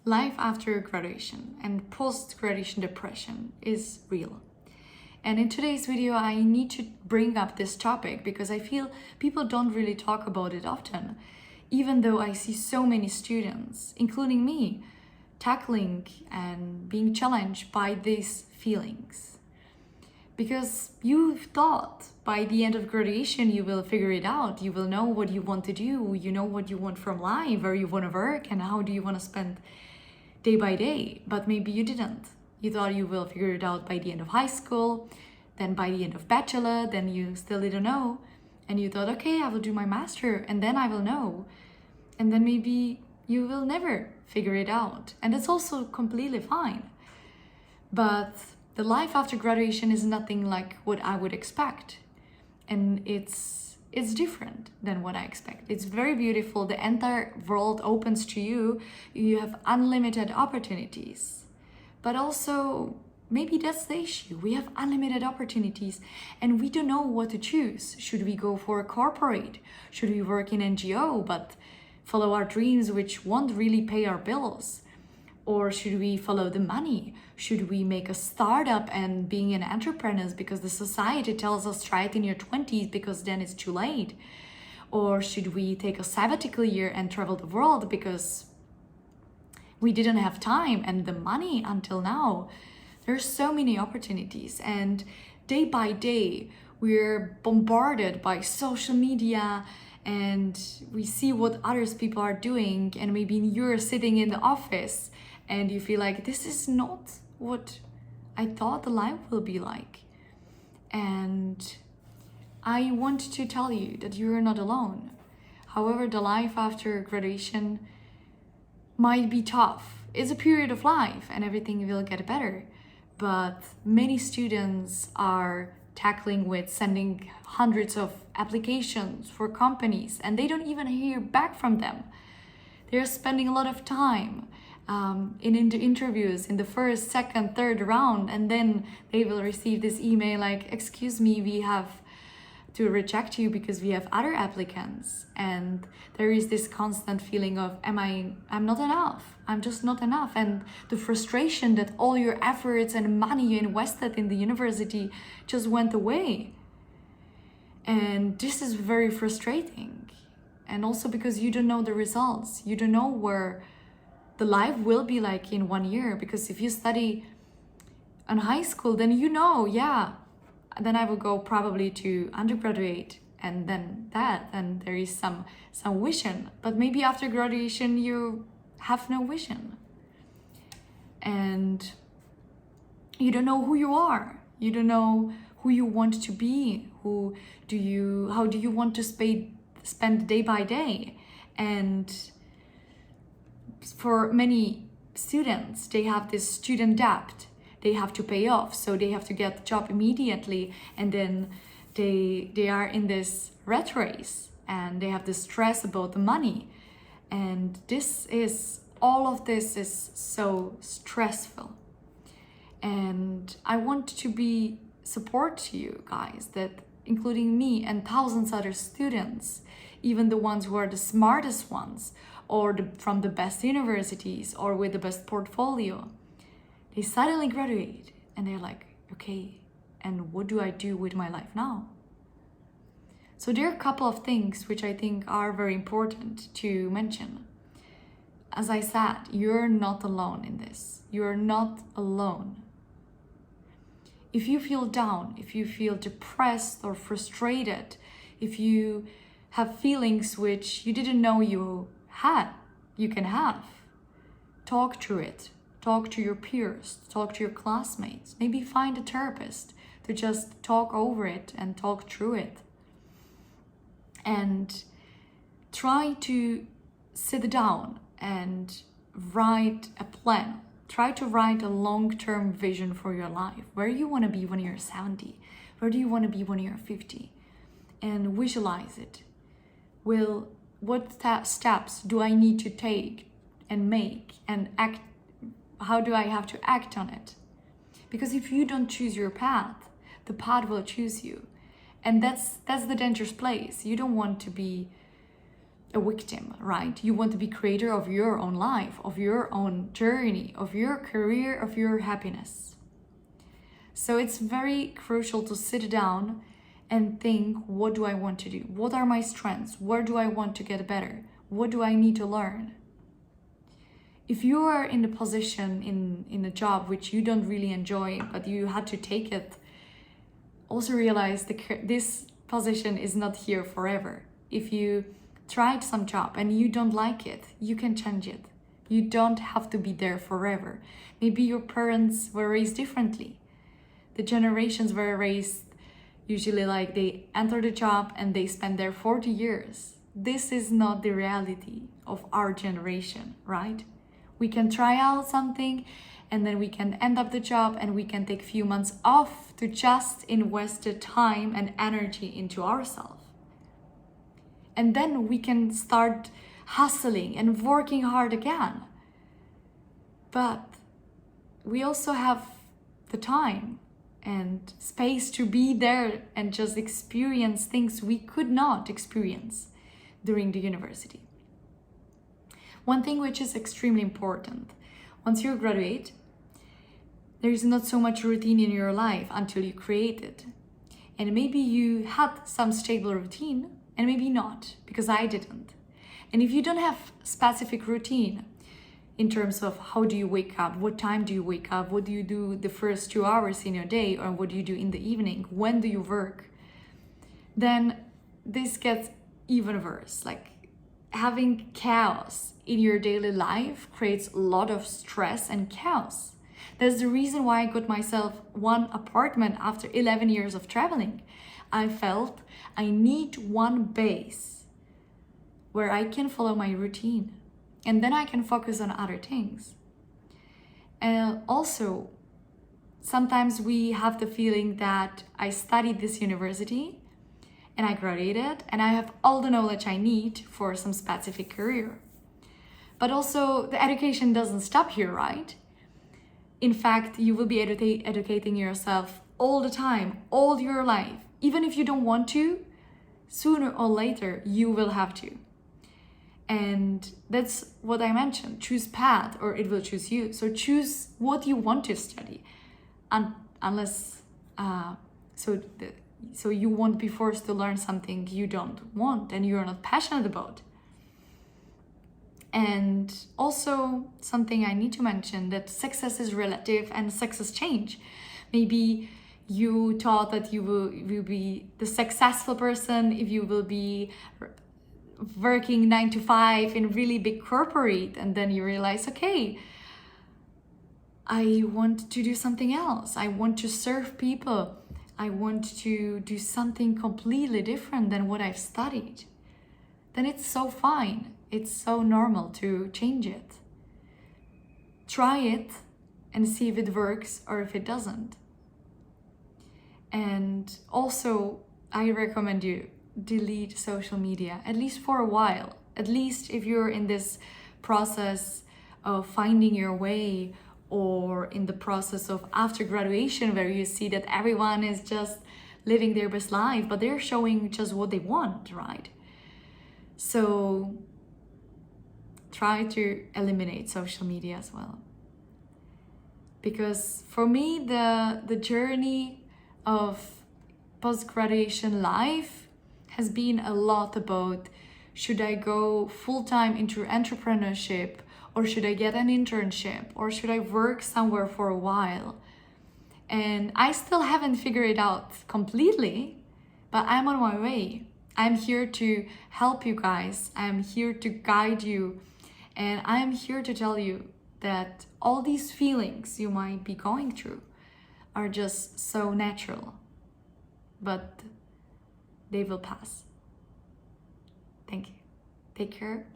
Life after graduation and post-graduation depression is real. And in today's video, I need to bring up this topic because I feel people don't really talk about it often, even though I see so many students, including me, tackling and being challenged by these feelings. Because you thought by the end of graduation you will figure it out, you will know what you want to do, you know what you want from life, where you want to work, and how do you want to spend day by day. But maybe you didn't. You thought you will figure it out by the end of high school, then by the end of bachelor, then you still didn't know, and you thought, okay, I will do my master and then I will know. And then maybe you will never figure it out, and that's also completely fine. But the life after graduation is nothing like what I would expect, and it's different than what I expect. It's very beautiful. The entire world opens to you. You have unlimited opportunities, but also maybe that's the issue. We have unlimited opportunities and we don't know what to choose. Should we go for a corporate? Should we work in NGO but follow our dreams which won't really pay our bills? Or should we follow the money? Should we make a startup and being an entrepreneur because the society tells us try it in your 20s because then it's too late? Or should we take a sabbatical year and travel the world because we didn't have time and the money until now? There's so many opportunities, and day by day we're bombarded by social media and we see what others people are doing, and maybe you're sitting in the office and you feel like this is not what I thought the life will be like. And I want to tell you that you're not alone. However, the life after graduation might be tough. It's a period of life and everything will get better. But many students are tackling with sending hundreds of applications for companies and they don't even hear back from them. They're spending a lot of time in the interviews in the first, second, third round, and then they will receive this email like, excuse me, we have to reject you because we have other applicants. And there is this constant feeling of I'm not enough, I'm just not enough, and the frustration that all your efforts and money you invested in the university just went away. And this is very frustrating. And also because you don't know the results, you don't know where the life will be like in 1 year. Because if you study in high school, then you know, yeah, then I will go probably to undergraduate and then that, and there is some vision. But maybe after graduation you have no vision and you don't know who you are, you don't know who you want to be, how do you want to spend day by day. And for many students, they have this student debt they have to pay off, so they have to get a job immediately, and then they are in this rat race and they have the stress about the money. And all of this is so stressful. And I want to be support to you guys, that including me and thousands other students, even the ones who are the smartest ones or from the best universities or with the best portfolio, they suddenly graduate and they're like, okay, and what do I do with my life now? So there are a couple of things which I think are very important to mention. As I said, you're not alone in this. You're not alone. If you feel down, if you feel depressed or frustrated, if you have feelings which you didn't know you can have, talk through it. Talk to your peers, talk to your classmates, maybe find a therapist to just talk over it and talk through it. And try to sit down and write a plan. Try to write a long-term vision for your life. Where you want to be when you're 70? Where do you want to be when you're 50? And visualize it. What steps do I need to take and make and act? How do I have to act on it? Because if you don't choose your path, the path will choose you. And that's the dangerous place. You don't want to be a victim, right? You want to be creator of your own life, of your own journey, of your career, of your happiness. So it's very crucial to sit down and think, what do I want to do? What are my strengths? Where do I want to get better? What do I need to learn? If you are in a position in a job which you don't really enjoy, but you had to take it, also realize this position is not here forever. If you tried some job and you don't like it, you can change it. You don't have to be there forever. Maybe your parents were raised differently. The generations were raised usually like they enter the job and they spend there 40 years. This is not the reality of our generation, right? We can try out something and then we can end up the job and we can take a few months off to just invest the time and energy into ourselves. And then we can start hustling and working hard again. But we also have the time and space to be there and just experience things we could not experience during the university. One thing which is extremely important, once you graduate, there is not so much routine in your life until you create it. And maybe you had some stable routine and maybe not, because I didn't. And if you don't have specific routine in terms of how do you wake up, what time do you wake up, what do you do the first 2 hours in your day, or what do you do in the evening, when do you work, then this gets even worse. Like having chaos in your daily life creates a lot of stress and chaos. That's the reason why I got myself one apartment after 11 years of traveling. I felt I need one base where I can follow my routine and then I can focus on other things. And also, sometimes we have the feeling that I studied this university and I graduated and I have all the knowledge I need for some specific career. But also the education doesn't stop here, right? In fact, you will be educating yourself all the time, all your life. Even if you don't want to, sooner or later, you will have to. And that's what I mentioned. Choose path or it will choose you. So choose what you want to study. So you won't be forced to learn something you don't want and you're not passionate about. And also something I need to mention, that success is relative and success change. Maybe you thought that you will be the successful person if you will be working 9 to 5 in really big corporate, and then you realize, okay, I want to do something else. I want to serve people. I want to do something completely different than what I've studied. Then it's so fine. It's so normal to change it. Try it and see if it works or if it doesn't. And also, I recommend you delete social media, at least for a while. At least if you're in this process of finding your way, or in the process of after graduation where you see that everyone is just living their best life, but they're showing just what they want, right? So try to eliminate social media as well. Because for me, the journey of post-graduation life has been a lot about, should I go full-time into entrepreneurship, or should I get an internship, or should I work somewhere for a while? And I still haven't figured it out completely, but I'm on my way. I'm here to help you guys. I'm here to guide you. And I'm here to tell you that all these feelings you might be going through are just so natural, but they will pass. Thank you. Take care.